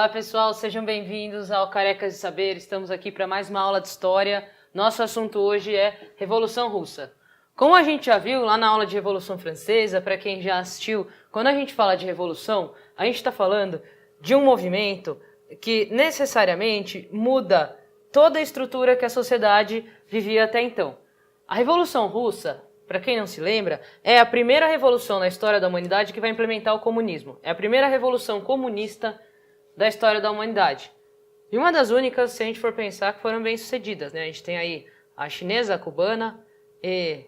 Olá pessoal, sejam bem-vindos ao Carecas de Saber. Estamos aqui para mais uma aula de história. Nosso assunto hoje é Revolução Russa. Como a gente já viu lá na aula de Revolução Francesa, para quem já assistiu, quando a gente fala de revolução, a gente está falando de um movimento que necessariamente muda toda a estrutura que a sociedade vivia até então. A Revolução Russa, para quem não se lembra, é a primeira revolução na história da humanidade que vai implementar o comunismo. É a primeira revolução comunista da história da humanidade. E uma das únicas, se a gente for pensar, que foram bem-sucedidas, né? A gente tem aí a chinesa, a cubana e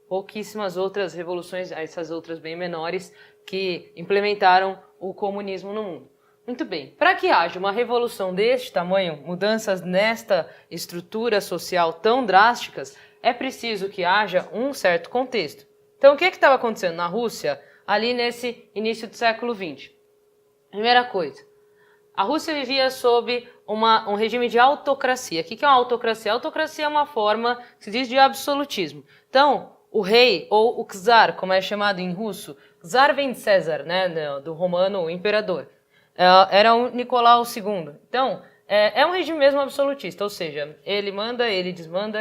pouquíssimas outras revoluções, essas outras bem menores, que implementaram o comunismo no mundo. Muito bem, para que haja uma revolução deste tamanho, mudanças nesta estrutura social tão drásticas, é preciso que haja um certo contexto. Então, o que estava acontecendo na Rússia ali nesse início do século XX? Primeira coisa, a Rússia vivia sob um regime de autocracia. O que é uma autocracia? A autocracia é uma forma que se diz de absolutismo. Então, o rei, ou o czar, como é chamado em russo, czar vem de César, né, do romano, o imperador, era o Nicolau II. Então, é um regime mesmo absolutista, ou seja, ele manda, ele desmanda,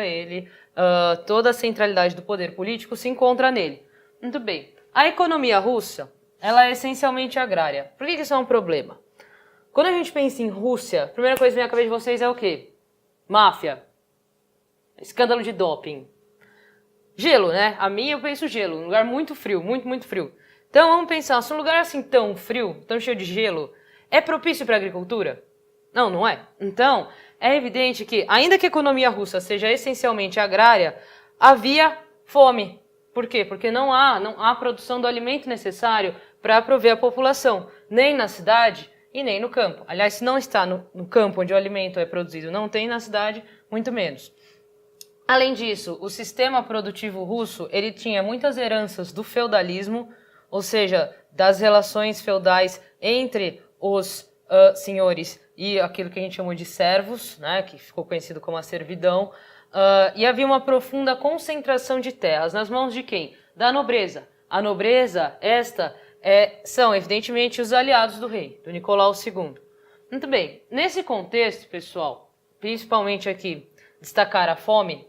toda a centralidade do poder político se encontra nele. Muito bem. A economia russa, ela é essencialmente agrária. Por que isso é um problema? Quando a gente pensa em Rússia, a primeira coisa que vem à cabeça de vocês é o quê? Máfia. Escândalo de doping. Gelo, né? A minha eu penso gelo. Um lugar muito frio, muito, muito frio. Então vamos pensar, se um lugar assim tão frio, tão cheio de gelo, é propício para a agricultura? Não, não é. Então, é evidente que, ainda que a economia russa seja essencialmente agrária, havia fome. Por quê? Porque não há produção do alimento necessário para prover a população, nem na cidade e nem no campo. Aliás, se não está no campo onde o alimento é produzido, não tem na cidade, muito menos. Além disso, o sistema produtivo russo, ele tinha muitas heranças do feudalismo, ou seja, das relações feudais entre os senhores e aquilo que a gente chamou de servos, né, que ficou conhecido como a servidão, e havia uma profunda concentração de terras nas mãos de quem? Da nobreza. A nobreza, são evidentemente os aliados do rei, do Nicolau II. Muito bem, nesse contexto, pessoal, principalmente aqui, destacar a fome,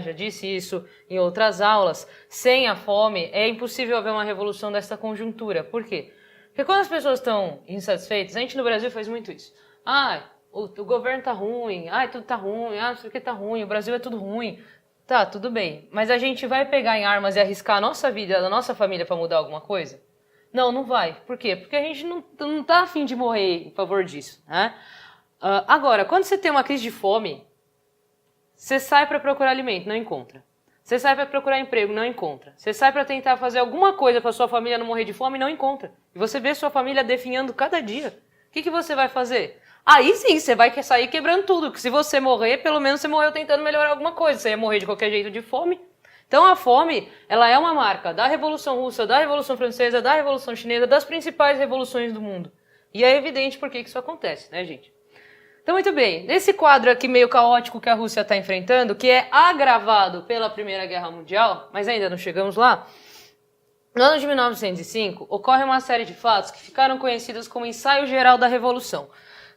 já disse isso em outras aulas, sem a fome é impossível haver uma revolução dessa conjuntura. Por quê? Porque quando as pessoas estão insatisfeitas, a gente no Brasil faz muito isso. O governo tá ruim, tudo tá ruim, não sei o que tá ruim, o Brasil é tudo ruim. Tá, tudo bem. Mas a gente vai pegar em armas e arriscar a nossa vida, a nossa família para mudar alguma coisa? Não, não vai. Por quê? Porque a gente não tá a fim de morrer em favor disso, né? Agora, quando você tem uma crise de fome, você sai para procurar alimento, não encontra. Você sai para procurar emprego, não encontra. Você sai para tentar fazer alguma coisa para sua família não morrer de fome, não encontra. E você vê sua família definhando cada dia. O que você vai fazer? Aí sim, você vai sair quebrando tudo. Porque se você morrer, pelo menos você morreu tentando melhorar alguma coisa. Você ia morrer de qualquer jeito de fome. Então a fome, ela é uma marca da Revolução Russa, da Revolução Francesa, da Revolução Chinesa, das principais revoluções do mundo. E é evidente por que isso acontece, né, gente? Então, muito bem, nesse quadro aqui meio caótico que a Rússia está enfrentando, que é agravado pela Primeira Guerra Mundial, mas ainda não chegamos lá, no ano de 1905, ocorre uma série de fatos que ficaram conhecidos como Ensaio Geral da Revolução.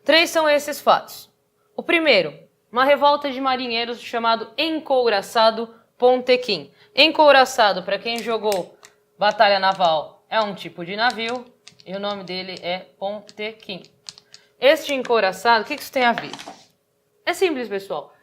3 são esses fatos. O primeiro, uma revolta de marinheiros chamado Encouraçado Pontequim. Encouraçado, para quem jogou Batalha Naval, é um tipo de navio, e o nome dele é Pontequim. Este encouraçado, o que isso tem a ver? É simples, pessoal.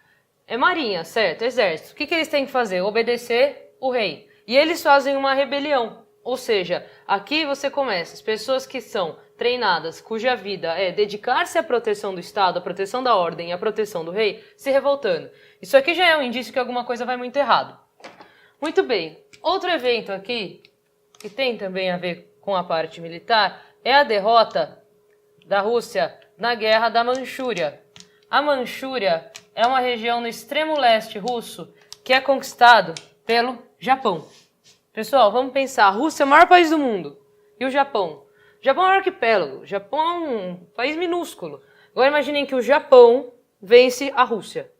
É marinha, certo? Exército. O que eles têm que fazer? Obedecer o rei. E eles fazem uma rebelião. Ou seja, aqui você começa, as pessoas que são treinadas, cuja vida é dedicar-se à proteção do Estado, à proteção da ordem e à proteção do rei, se revoltando. Isso aqui já é um indício que alguma coisa vai muito errado. Muito bem. Outro evento aqui, que tem também a ver com a parte militar, é a derrota da Rússia na Guerra da Manchúria. A Manchúria é uma região no extremo leste russo que é conquistado pelo Japão. Pessoal, vamos pensar, a Rússia é o maior país do mundo. E o Japão? O Japão é um arquipélago, o Japão é um país minúsculo. Agora imaginem que o Japão vence a Rússia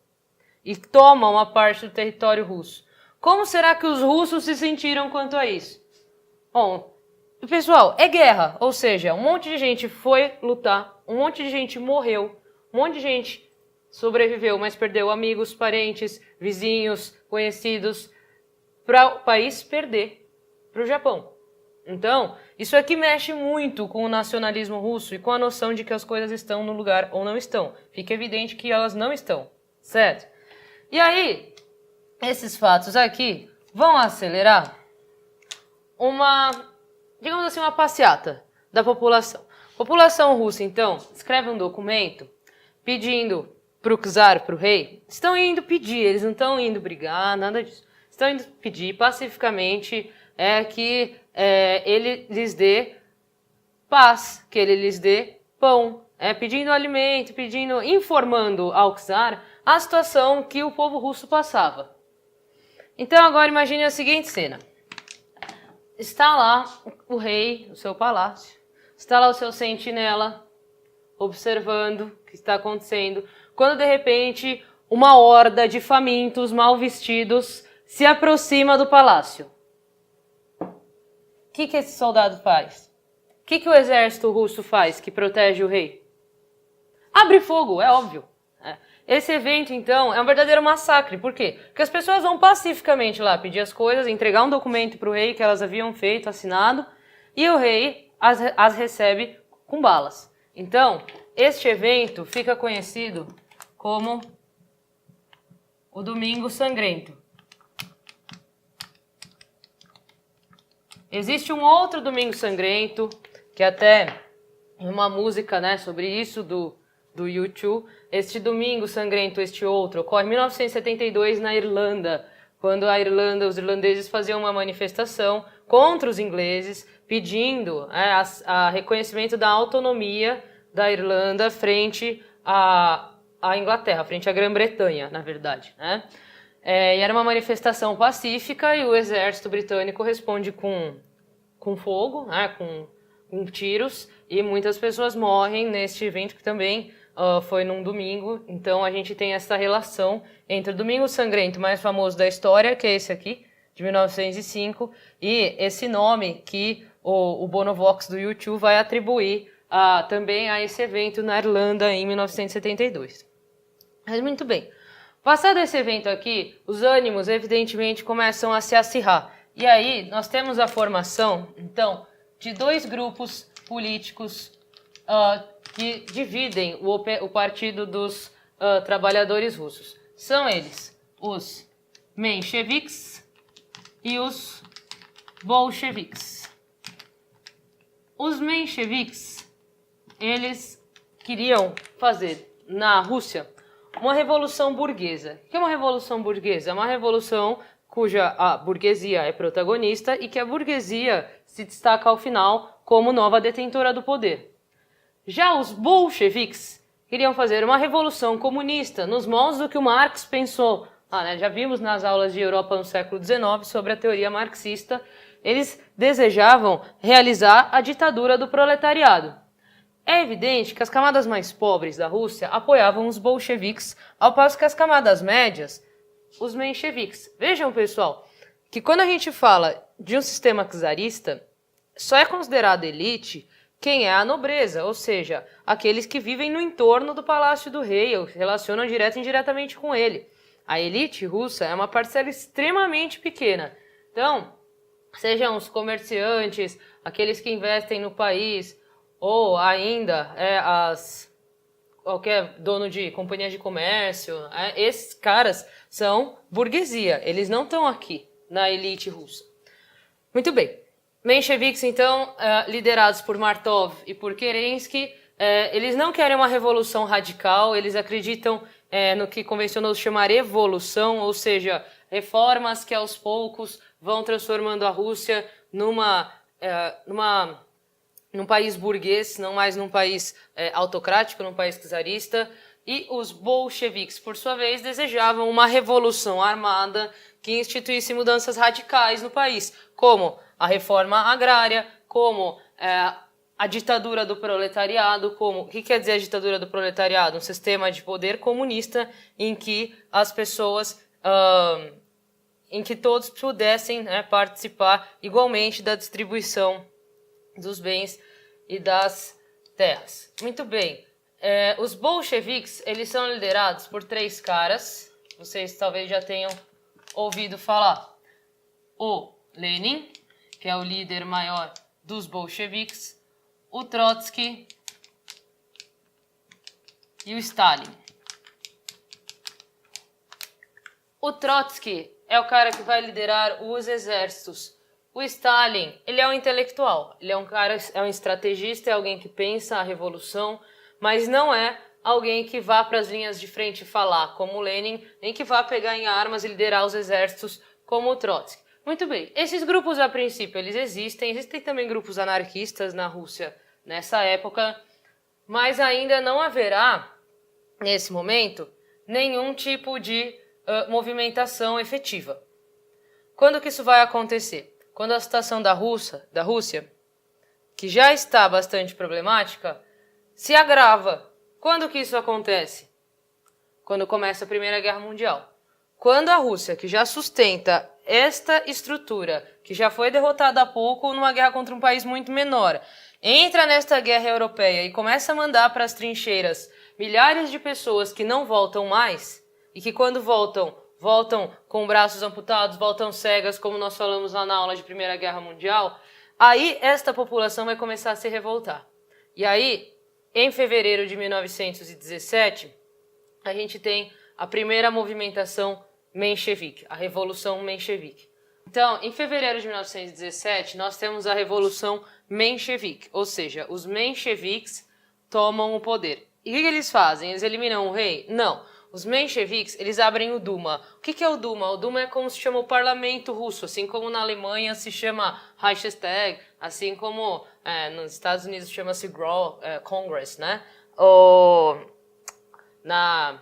e toma uma parte do território russo. Como será que os russos se sentiram quanto a isso? Bom, Pessoal, é guerra, ou seja, um monte de gente foi lutar, um monte de gente morreu, um monte de gente sobreviveu, mas perdeu amigos, parentes, vizinhos, conhecidos, para o país perder para o Japão. Então, isso aqui mexe muito com o nacionalismo russo e com a noção de que as coisas estão no lugar ou não estão. Fica evidente que elas não estão, certo? E aí, esses fatos aqui vão acelerar digamos assim, uma passeata da população. A população russa, então, escreve um documento pedindo para o czar, para o rei, estão indo pedir, eles não estão indo brigar, nada disso. Estão indo pedir pacificamente que ele lhes dê paz, que ele lhes dê pão, pedindo alimento, informando ao czar a situação que o povo russo passava. Então agora imagine a seguinte cena. Está lá o rei, no seu palácio, está lá o seu sentinela, observando o que está acontecendo, quando de repente uma horda de famintos mal vestidos se aproxima do palácio. O que esse soldado faz? O que o exército russo faz que protege o rei? Abre fogo, é óbvio. Esse evento, então, é um verdadeiro massacre. Por quê? Porque as pessoas vão pacificamente lá pedir as coisas, entregar um documento para o rei que elas haviam feito, assinado, e o rei as recebe com balas. Então, este evento fica conhecido como o Domingo Sangrento. Existe um outro Domingo Sangrento, que até uma música, né, sobre isso do U2. Este Domingo Sangrento, este outro, ocorre em 1972 na Irlanda, quando os irlandeses faziam uma manifestação contra os ingleses, pedindo a reconhecimento da autonomia da Irlanda frente à Inglaterra, frente à Grã-Bretanha, na verdade, né? E era uma manifestação pacífica e o exército britânico responde com fogo, né, com tiros, e muitas pessoas morrem neste evento que também foi num domingo. Então a gente tem essa relação entre o Domingo Sangrento mais famoso da história, que é esse aqui, de 1905, e esse nome que o Bono Vox do U2 vai atribuir também a esse evento na Irlanda em 1972. Mas muito bem. Passado esse evento aqui, os ânimos evidentemente começam a se acirrar. E aí nós temos a formação, então, de dois grupos políticos que dividem o Partido dos Trabalhadores Russos. São eles os mencheviques e os bolcheviques. Os mencheviques, eles queriam fazer na Rússia uma revolução burguesa. O que é uma revolução burguesa? É uma revolução cuja a burguesia é protagonista e que a burguesia se destaca ao final como nova detentora do poder. Já os bolcheviques queriam fazer uma revolução comunista nos moldes do que o Marx pensou. Já vimos nas aulas de Europa no século XIX sobre a teoria marxista. Eles desejavam realizar a ditadura do proletariado. É evidente que as camadas mais pobres da Rússia apoiavam os bolcheviques, ao passo que as camadas médias, os mencheviques. Vejam, pessoal, que quando a gente fala de um sistema czarista, só é considerado elite quem é a nobreza, ou seja, aqueles que vivem no entorno do palácio do rei ou se relacionam direto e indiretamente com ele. A elite russa é uma parcela extremamente pequena. Então, sejam os comerciantes, aqueles que investem no país, ou ainda qualquer dono de companhia de comércio, esses caras são burguesia, eles não estão aqui na elite russa. Muito bem. Mencheviques, então, liderados por Martov e por Kerensky, eles não querem uma revolução radical, eles acreditam no que convencionou chamar evolução, ou seja, reformas que aos poucos vão transformando a Rússia num país burguês, não mais num país autocrático, num país czarista. E os bolcheviques, por sua vez, desejavam uma revolução armada que instituísse mudanças radicais no país, como a reforma agrária, como a ditadura do proletariado. O que quer dizer a ditadura do proletariado? Um sistema de poder comunista em que as pessoas, em que todos pudessem participar igualmente da distribuição dos bens e das terras. Muito bem. Os bolcheviques, eles são liderados por 3 caras. Vocês talvez já tenham ouvido falar. O Lenin, que é o líder maior dos bolcheviques, o Trotsky e o Stalin. O Trotsky é o cara que vai liderar os exércitos. O Stalin, ele é um intelectual, ele é um cara, é um estrategista, é alguém que pensa a revolução, mas não é alguém que vá para as linhas de frente falar, como o Lenin, nem que vá pegar em armas e liderar os exércitos, como o Trotsky. Muito bem, esses grupos a princípio eles existem também grupos anarquistas na Rússia nessa época, mas ainda não haverá, nesse momento, nenhum tipo de movimentação efetiva. Quando que isso vai acontecer? Quando a situação da Rússia, que já está bastante problemática, se agrava. Quando que isso acontece? Quando começa a Primeira Guerra Mundial. Quando a Rússia, que já sustenta esta estrutura, que já foi derrotada há pouco numa guerra contra um país muito menor, entra nesta guerra europeia e começa a mandar para as trincheiras milhares de pessoas que não voltam mais, e que quando voltam com braços amputados, voltam cegas, como nós falamos lá na aula de Primeira Guerra Mundial, aí esta população vai começar a se revoltar. E aí, em fevereiro de 1917, a gente tem a primeira movimentação menchevique, a Revolução Menchevique. Então, em fevereiro de 1917, nós temos a Revolução Menchevique, ou seja, os mencheviques tomam o poder. E o que eles fazem? Eles eliminam o rei? Não. Os mencheviques, eles abrem o Duma. O que é o Duma? O Duma é como se chama o parlamento russo, assim como na Alemanha se chama Reichstag, assim como nos Estados Unidos chama-se Congress, né? Ou na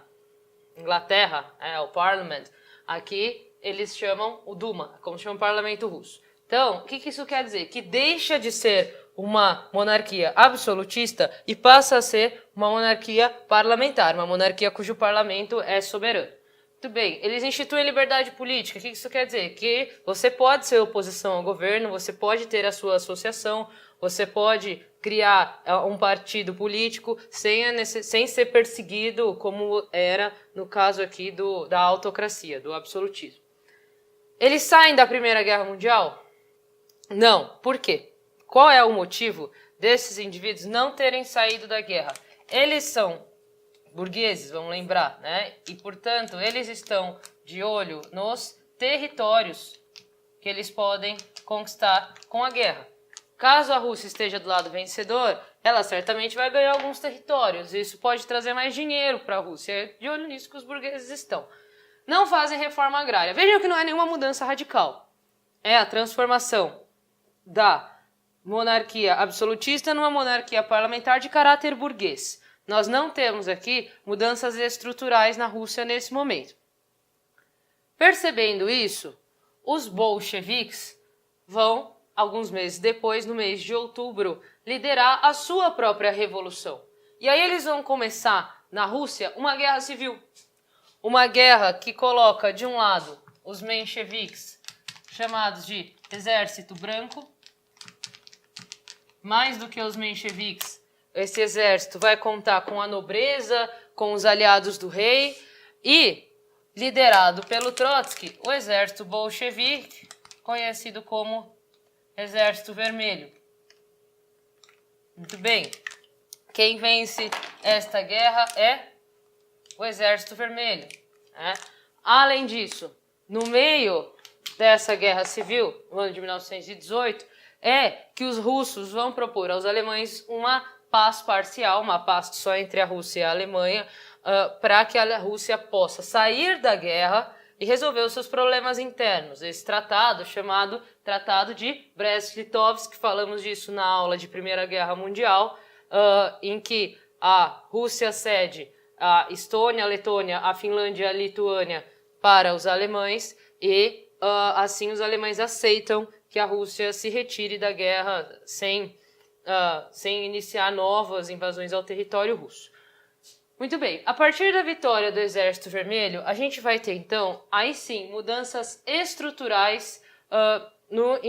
Inglaterra, o Parliament. Aqui eles chamam o Duma, como se chama o parlamento russo. Então, o que isso quer dizer? Que deixa de ser uma monarquia absolutista e passa a ser uma monarquia parlamentar, uma monarquia cujo parlamento é soberano. Muito bem, eles instituem liberdade política. O que isso quer dizer? Que você pode ser oposição ao governo, você pode ter a sua associação, você pode criar um partido político sem ser perseguido, como era no caso aqui da autocracia, do absolutismo. Eles saem da Primeira Guerra Mundial? Não. Por quê? Qual é o motivo desses indivíduos não terem saído da guerra? Eles são burgueses, vamos lembrar, né? E, portanto, eles estão de olho nos territórios que eles podem conquistar com a guerra. Caso a Rússia esteja do lado vencedor, ela certamente vai ganhar alguns territórios. Isso pode trazer mais dinheiro para a Rússia. É de olho nisso que os burgueses estão. Não fazem reforma agrária. Vejam que não é nenhuma mudança radical. É a transformação da monarquia absolutista numa monarquia parlamentar de caráter burguês. Nós não temos aqui mudanças estruturais na Rússia nesse momento. Percebendo isso, os bolcheviques vão, alguns meses depois, no mês de outubro, liderar a sua própria revolução. E aí eles vão começar, na Rússia, uma guerra civil. Uma guerra que coloca, de um lado, os mencheviques, chamados de Exército Branco. Mais do que os mencheviques, esse exército vai contar com a nobreza, com os aliados do rei e, liderado pelo Trotsky, o exército bolchevique, conhecido como Exército Vermelho. Muito bem. Quem vence esta guerra é o Exército Vermelho. Né? Além disso, no meio dessa guerra civil, no ano de 1918, é que os russos vão propor aos alemães uma paz parcial, uma paz só entre a Rússia e a Alemanha, para que a Rússia possa sair da guerra e resolver os seus problemas internos. Esse tratado, chamado Tratado de Brest-Litovsk, falamos disso na aula de Primeira Guerra Mundial, em que a Rússia cede a Estônia, a Letônia, a Finlândia e a Lituânia para os alemães e, assim, os alemães aceitam que a Rússia se retire da guerra sem iniciar novas invasões ao território russo. Muito bem, a partir da vitória do Exército Vermelho, a gente vai ter, então, aí sim, mudanças estruturais no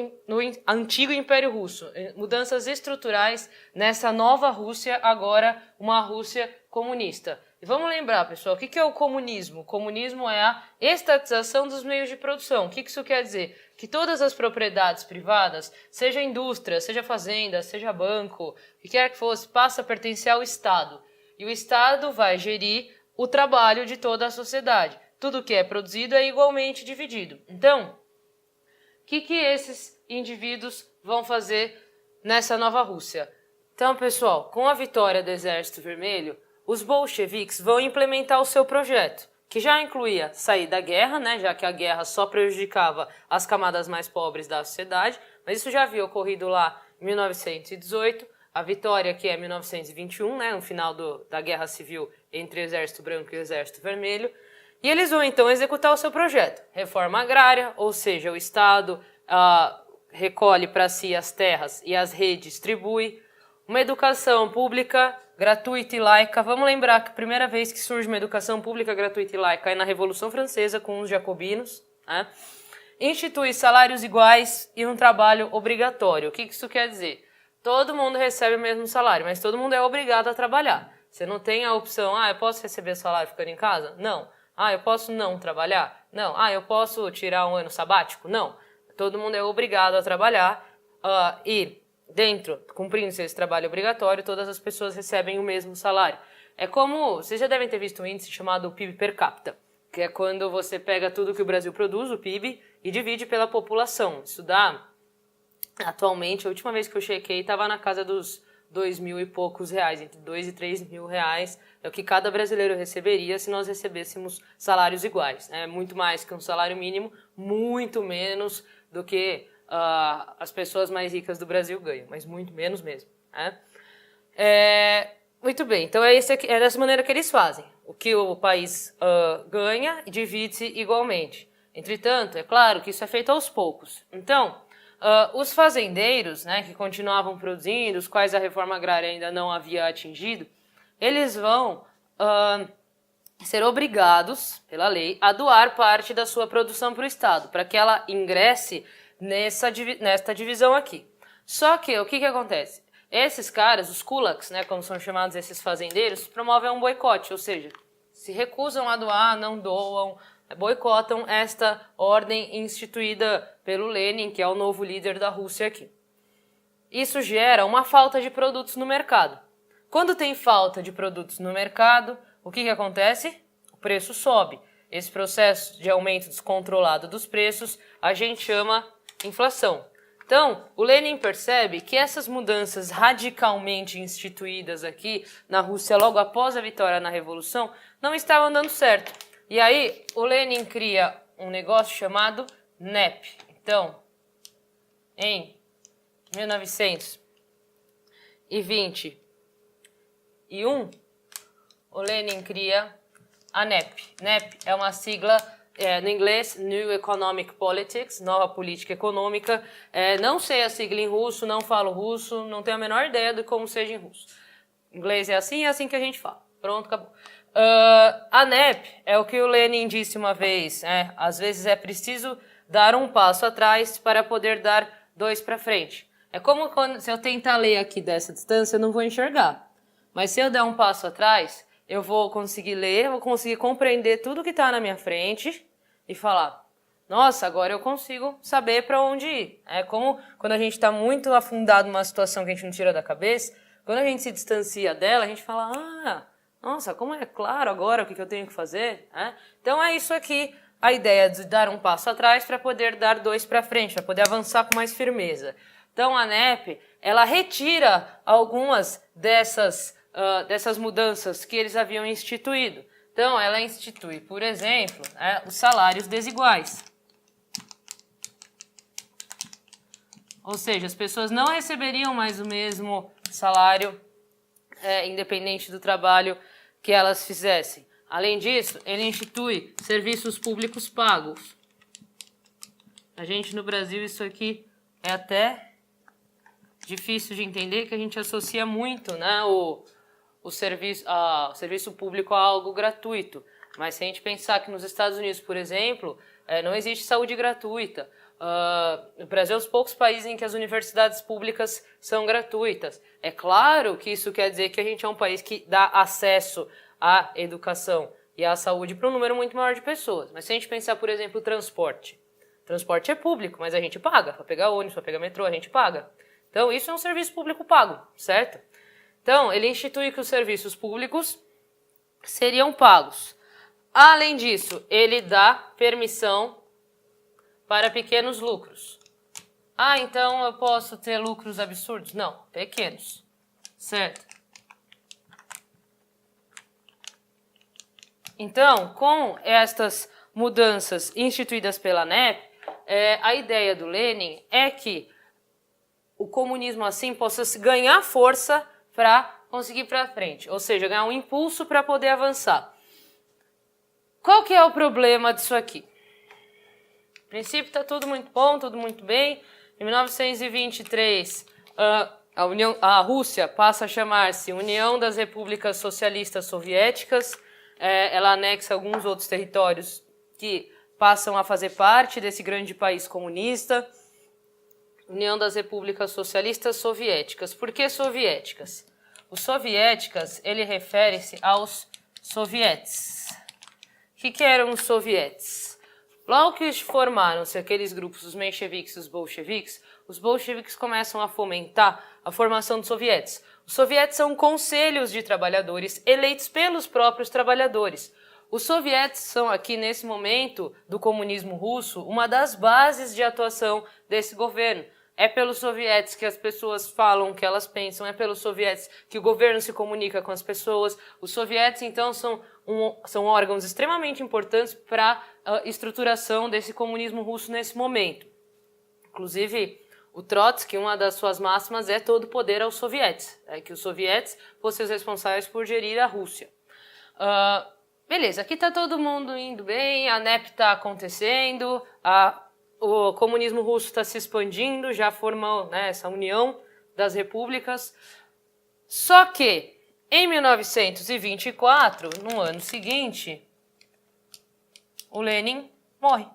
antigo Império Russo, mudanças estruturais nessa nova Rússia, agora uma Rússia comunista. E vamos lembrar, pessoal, o que é o comunismo? O comunismo é a estatização dos meios de produção. O que isso quer dizer? Que todas as propriedades privadas, seja indústria, seja fazenda, seja banco, o que quer que fosse, passa a pertencer ao Estado. E o Estado vai gerir o trabalho de toda a sociedade. Tudo que é produzido é igualmente dividido. Então, o que esses indivíduos vão fazer nessa nova Rússia? Então, pessoal, com a vitória do Exército Vermelho, os bolcheviques vão implementar o seu projeto, que já incluía sair da guerra, né, já que a guerra só prejudicava as camadas mais pobres da sociedade, mas isso já havia ocorrido lá em 1918, a vitória que é 1921, né, no final da Guerra Civil entre o Exército Branco e o Exército Vermelho, e eles vão então executar o seu projeto, reforma agrária, ou seja, o Estado recolhe para si as terras e as redistribui, uma educação pública gratuita e laica. Vamos lembrar que a primeira vez que surge uma educação pública gratuita e laica é na Revolução Francesa com os jacobinos, né? Institui salários iguais e um trabalho obrigatório. O que isso quer dizer? Todo mundo recebe o mesmo salário, mas todo mundo é obrigado a trabalhar. Você não tem a opção, eu posso receber salário ficando em casa? Não. Eu posso não trabalhar? Não. Eu posso tirar um ano sabático? Não. Todo mundo é obrigado a trabalhar e cumprindo esse trabalho obrigatório, todas as pessoas recebem o mesmo salário. É como, vocês já devem ter visto um índice chamado PIB per capita, que é quando você pega tudo que o Brasil produz, o PIB, e divide pela população. Isso dá, atualmente, a última vez que eu chequei, estava na casa dos 2.000 e poucos reais, entre 2 e 3 mil reais, é o que cada brasileiro receberia se nós recebêssemos salários iguais. É muito mais que um salário mínimo, muito menos do que as pessoas mais ricas do Brasil ganham, mas muito menos mesmo. Né? Muito bem, então é dessa maneira que eles fazem. O que o país ganha divide-se igualmente. Entretanto, é claro que isso é feito aos poucos. Então, os fazendeiros, né, que continuavam produzindo, os quais a reforma agrária ainda não havia atingido, eles vão ser obrigados, pela lei, a doar parte da sua produção para o Estado, para que ela ingresse nesta divisão aqui. Só que o que acontece? Esses caras, os kulaks, né, como são chamados esses fazendeiros, promovem um boicote, ou seja, se recusam a doar, não doam, boicotam esta ordem instituída pelo Lenin, que é o novo líder da Rússia aqui. Isso gera uma falta de produtos no mercado. Quando tem falta de produtos no mercado, o que acontece? O preço sobe. Esse processo de aumento descontrolado dos preços a gente chama inflação. Então, o Lenin percebe que essas mudanças radicalmente instituídas aqui na Rússia logo após a vitória na Revolução não estavam dando certo. E aí, o Lenin cria um negócio chamado NEP. Então, em 1921, o Lenin cria a NEP. NEP é uma sigla, no inglês, New Economic Politics, nova política econômica. Não sei a sigla em russo, não falo russo, não tenho a menor ideia de como seja em russo. Em inglês é assim que a gente fala. Pronto, acabou. A NEP é o que o Lenin disse uma vez, às vezes é preciso dar um passo atrás para poder dar dois para frente. É como se eu tentar ler aqui dessa distância, eu não vou enxergar. Mas se eu der um passo atrás, eu vou conseguir ler, vou conseguir compreender tudo que está na minha frente e falar, nossa, agora eu consigo saber para onde ir. É como quando a gente está muito afundado numa situação que a gente não tira da cabeça, quando a gente se distancia dela, a gente fala, nossa, como é claro agora o que eu tenho que fazer. Então é isso aqui, a ideia de dar um passo atrás para poder dar dois para frente, para poder avançar com mais firmeza. Então a NEP, ela retira algumas dessas mudanças que eles haviam instituído. Então, ela institui, por exemplo, os salários desiguais. Ou seja, as pessoas não receberiam mais o mesmo salário, independente do trabalho que elas fizessem. Além disso, ele institui serviços públicos pagos. A gente, no Brasil, isso aqui é até difícil de entender, que a gente associa muito, né, o serviço público a algo gratuito. Mas se a gente pensar que nos Estados Unidos, por exemplo, não existe saúde gratuita, O Brasil é um dos poucos países em que as universidades públicas são gratuitas. É claro que isso quer dizer que a gente é um país que dá acesso à educação e à saúde para um número muito maior de pessoas. Mas se a gente pensar, por exemplo, o transporte. O transporte é público, mas a gente paga. Para pegar ônibus, para pegar metrô, a gente paga. Então, isso é um serviço público pago, certo? Então, ele institui que os serviços públicos seriam pagos. Além disso, ele dá permissão para pequenos lucros. Então eu posso ter lucros absurdos? Não, pequenos, certo? Então, com estas mudanças instituídas pela ANEP, a ideia do Lenin é que o comunismo assim possa ganhar força para conseguir ir para frente, ou seja, ganhar um impulso para poder avançar. Qual que é o problema disso aqui? A princípio está tudo muito bom, tudo muito bem. Em 1923, a Rússia passa a chamar-se União das Repúblicas Socialistas Soviéticas. Ela anexa alguns outros territórios que passam a fazer parte desse grande país comunista. União das Repúblicas Socialistas Soviéticas. Por que soviéticas? Os soviéticas, ele refere-se aos sovietes. O que eram os sovietes? Logo que formaram-se aqueles grupos, os mencheviques e os bolcheviques começam a fomentar a formação dos sovietes. Os sovietes são conselhos de trabalhadores eleitos pelos próprios trabalhadores. Os sovietes são aqui, nesse momento do comunismo russo, uma das bases de atuação desse governo. É pelos sovietes que as pessoas falam o que elas pensam, é pelos sovietes que o governo se comunica com as pessoas. Os sovietes, então, são órgãos extremamente importantes para a estruturação desse comunismo russo nesse momento. Inclusive, o Trotsky, uma das suas máximas é todo o poder aos sovietes, que os sovietes fossem os responsáveis por gerir a Rússia. Beleza, aqui está todo mundo indo bem, a NEP está acontecendo, o comunismo russo está se expandindo, já formou, né, essa união das repúblicas. Só que, em 1924, no ano seguinte, o Lenin morre.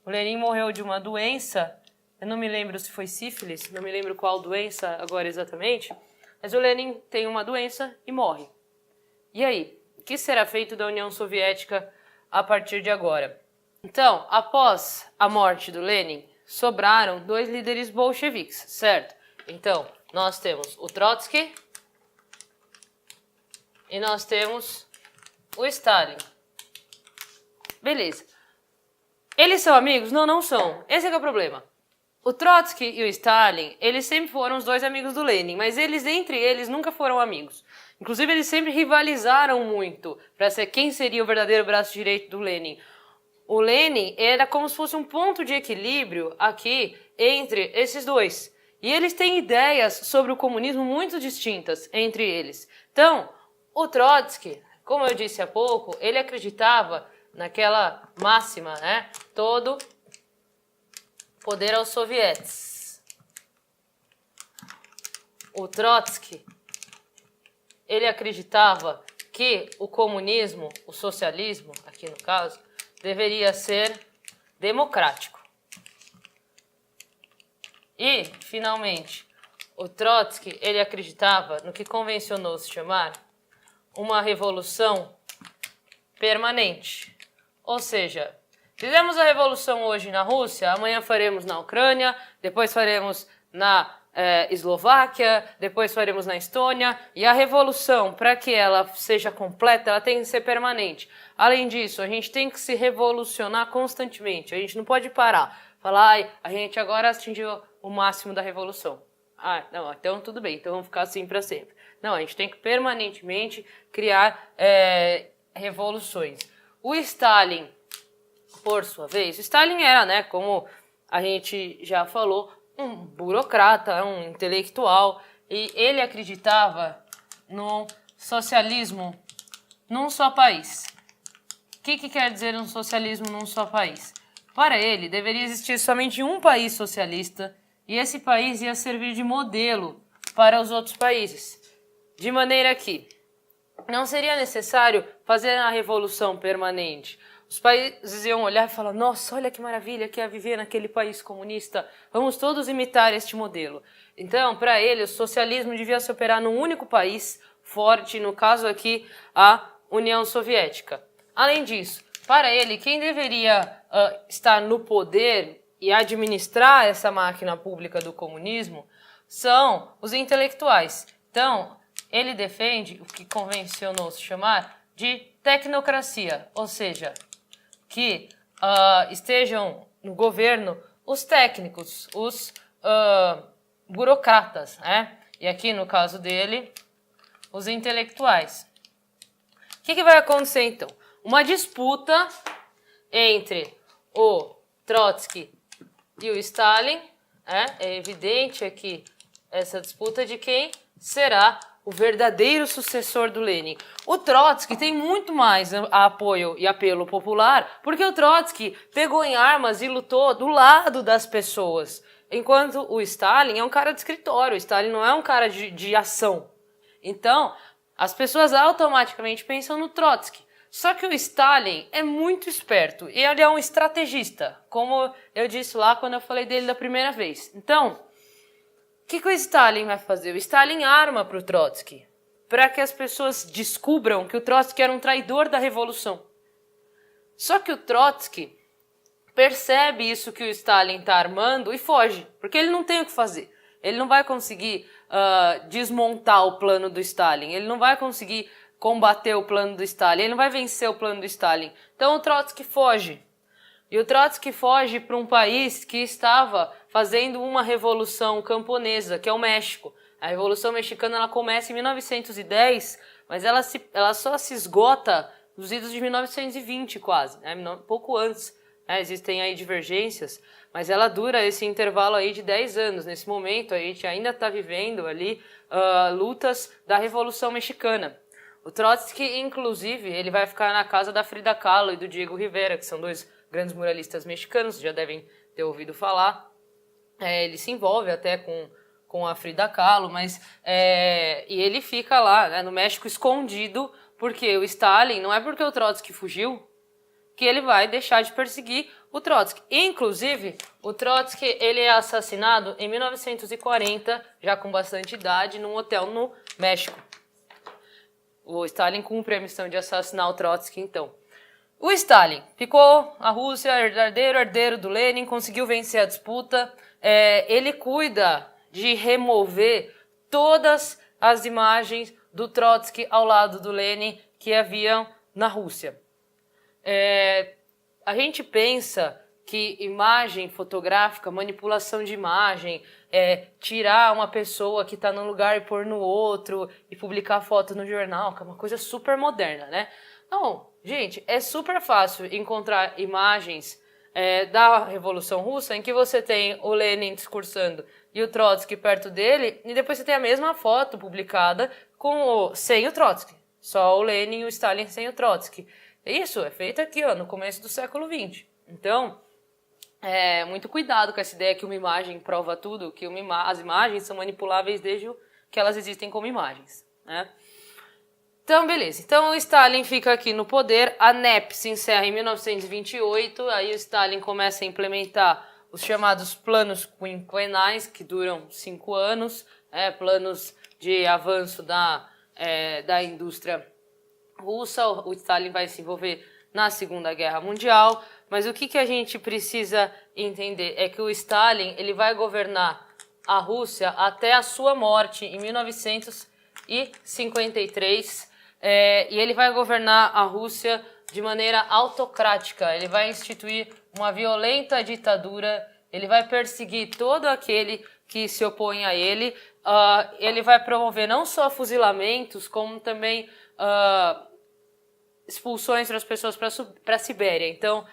O Lenin morreu de uma doença, eu não me lembro se foi sífilis, não me lembro qual doença agora exatamente, mas o Lenin tem uma doença e morre. E aí, o que será feito da União Soviética a partir de agora? Então, após a morte do Lenin, sobraram dois líderes bolcheviques, certo? Então, nós temos o Trotsky e nós temos o Stalin. Beleza. Eles são amigos? Não, não são. Esse é que é o problema. O Trotsky e o Stalin, eles sempre foram os dois amigos do Lenin, mas entre eles, nunca foram amigos. Inclusive, eles sempre rivalizaram muito para ser quem seria o verdadeiro braço direito do Lenin. O Lenin era como se fosse um ponto de equilíbrio aqui entre esses dois. E eles têm ideias sobre o comunismo muito distintas entre eles. Então, o Trotsky, como eu disse há pouco, ele acreditava naquela máxima, né? Todo poder aos sovietes. O Trotsky, ele acreditava que o comunismo, o socialismo, aqui no caso, deveria ser democrático. E, finalmente, o Trotsky, ele acreditava no que convencionou se chamar uma revolução permanente. Ou seja, fizemos a revolução hoje na Rússia, amanhã faremos na Ucrânia, depois faremos na Eslováquia, depois faremos na Estônia, e a revolução, para que ela seja completa, ela tem que ser permanente. Além disso, a gente tem que se revolucionar constantemente, a gente não pode parar, falar, a gente agora atingiu o máximo da revolução. Não, então tudo bem, então vamos ficar assim para sempre. Não, a gente tem que permanentemente criar revoluções. O Stalin, por sua vez, Stalin era, né, como a gente já falou, um burocrata, um intelectual, e ele acreditava no socialismo num só país. O que quer dizer um socialismo num só país? Para ele, deveria existir somente um país socialista, e esse país ia servir de modelo para os outros países. De maneira que não seria necessário fazer a revolução permanente. os países iam olhar e falar, nossa, olha que maravilha que é viver naquele país comunista, vamos todos imitar este modelo. Então, para ele, o socialismo devia se operar num único país forte, no caso aqui, a União Soviética. Além disso, para ele, quem deveria estar no poder e administrar essa máquina pública do comunismo são os intelectuais. Então, ele defende o que convencionou se chamar de tecnocracia, ou seja, que estejam no governo os técnicos, os burocratas, né? E aqui, no caso dele, os intelectuais. O que vai acontecer, então? Uma disputa entre o Trotsky e o Stalin. É evidente aqui essa disputa de quem será o verdadeiro sucessor do Lenin. O Trotsky tem muito mais apoio e apelo popular, porque o Trotsky pegou em armas e lutou do lado das pessoas, enquanto o Stalin é um cara de escritório, o Stalin não é um cara de ação. Então, as pessoas automaticamente pensam no Trotsky. Só que o Stalin é muito esperto e ele é um estrategista, como eu disse lá quando eu falei dele da primeira vez. Então, o que o Stalin vai fazer? O Stalin arma para o Trotsky, para que as pessoas descubram que o Trotsky era um traidor da revolução. Só que o Trotsky percebe isso que o Stalin está armando e foge, porque ele não tem o que fazer. Ele não vai conseguir desmontar o plano do Stalin, ele não vai conseguir combater o plano do Stalin, ele não vai vencer o plano do Stalin. Então o Trotsky foge. E o Trotsky foge para um país que estava fazendo uma revolução camponesa, que é o México. A Revolução Mexicana ela começa em 1910, mas ela só se esgota nos idos de 1920 quase, né? Pouco antes. Existem aí divergências, mas ela dura esse intervalo aí de 10 anos. Nesse momento a gente ainda está vivendo ali lutas da Revolução Mexicana. O Trotsky, inclusive, ele vai ficar na casa da Frida Kahlo e do Diego Rivera, que são dois grandes muralistas mexicanos, já devem ter ouvido falar. Ele se envolve até com a Frida Kahlo, mas e ele fica lá, né, no México escondido, porque o Stalin, não é porque o Trotsky fugiu, que ele vai deixar de perseguir o Trotsky. Inclusive, o Trotsky ele é assassinado em 1940, já com bastante idade, num hotel no México. O Stalin cumpre a missão de assassinar o Trotsky, então. O Stalin ficou a Rússia, herdeiro do Lenin, conseguiu vencer a disputa. Ele cuida de remover todas as imagens do Trotsky ao lado do Lenin que haviam na Rússia. A gente pensa que imagem fotográfica, manipulação de imagem, tirar uma pessoa que está num lugar e pôr no outro e publicar foto no jornal, que é uma coisa super moderna, né? Não, gente, é super fácil encontrar imagens da Revolução Russa em que você tem o Lenin discursando e o Trotsky perto dele, e depois você tem a mesma foto publicada sem o Trotsky. Só o Lenin e o Stalin sem o Trotsky. Isso é feito aqui, no começo do século XX. Então, muito cuidado com essa ideia que uma imagem prova tudo, que as imagens são manipuláveis desde que elas existem como imagens, né? Então, beleza. Então, o Stalin fica aqui no poder, a NEP se encerra em 1928, aí o Stalin começa a implementar os chamados planos quinquenais, que duram 5 anos, planos de avanço da indústria russa. O Stalin vai se envolver na Segunda Guerra Mundial, mas o que a gente precisa entender é que o Stalin ele vai governar a Rússia até a sua morte em 1953, e ele vai governar a Rússia de maneira autocrática. Ele vai instituir uma violenta ditadura, ele vai perseguir todo aquele que se opõe a ele, ele vai promover não só fuzilamentos, como também expulsões das pessoas para a Sibéria. Então,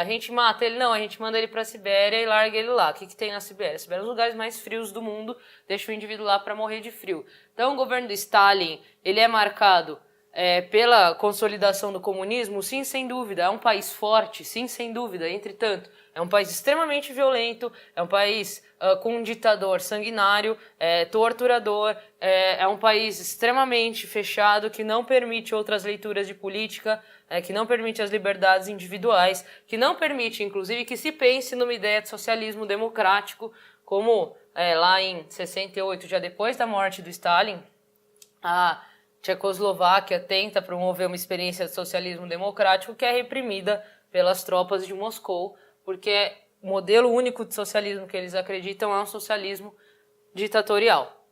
a gente mata ele? Não, a gente manda ele para a Sibéria e larga ele lá. O que tem na Sibéria? A Sibéria é um dos lugares mais frios do mundo, deixa o indivíduo lá para morrer de frio. Então, o governo de Stalin, ele é marcado pela consolidação do comunismo? Sim, sem dúvida. É um país forte? Sim, sem dúvida. Entretanto, É um país extremamente violento, é um país com um ditador sanguinário, torturador, é um país extremamente fechado que não permite outras leituras de política, que não permite as liberdades individuais, que não permite, inclusive, que se pense numa ideia de socialismo democrático, como lá em 68, já depois da morte do Stalin, a Tchecoslováquia tenta promover uma experiência de socialismo democrático que é reprimida pelas tropas de Moscou, porque o modelo único de socialismo que eles acreditam é um socialismo ditatorial.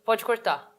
Pode cortar.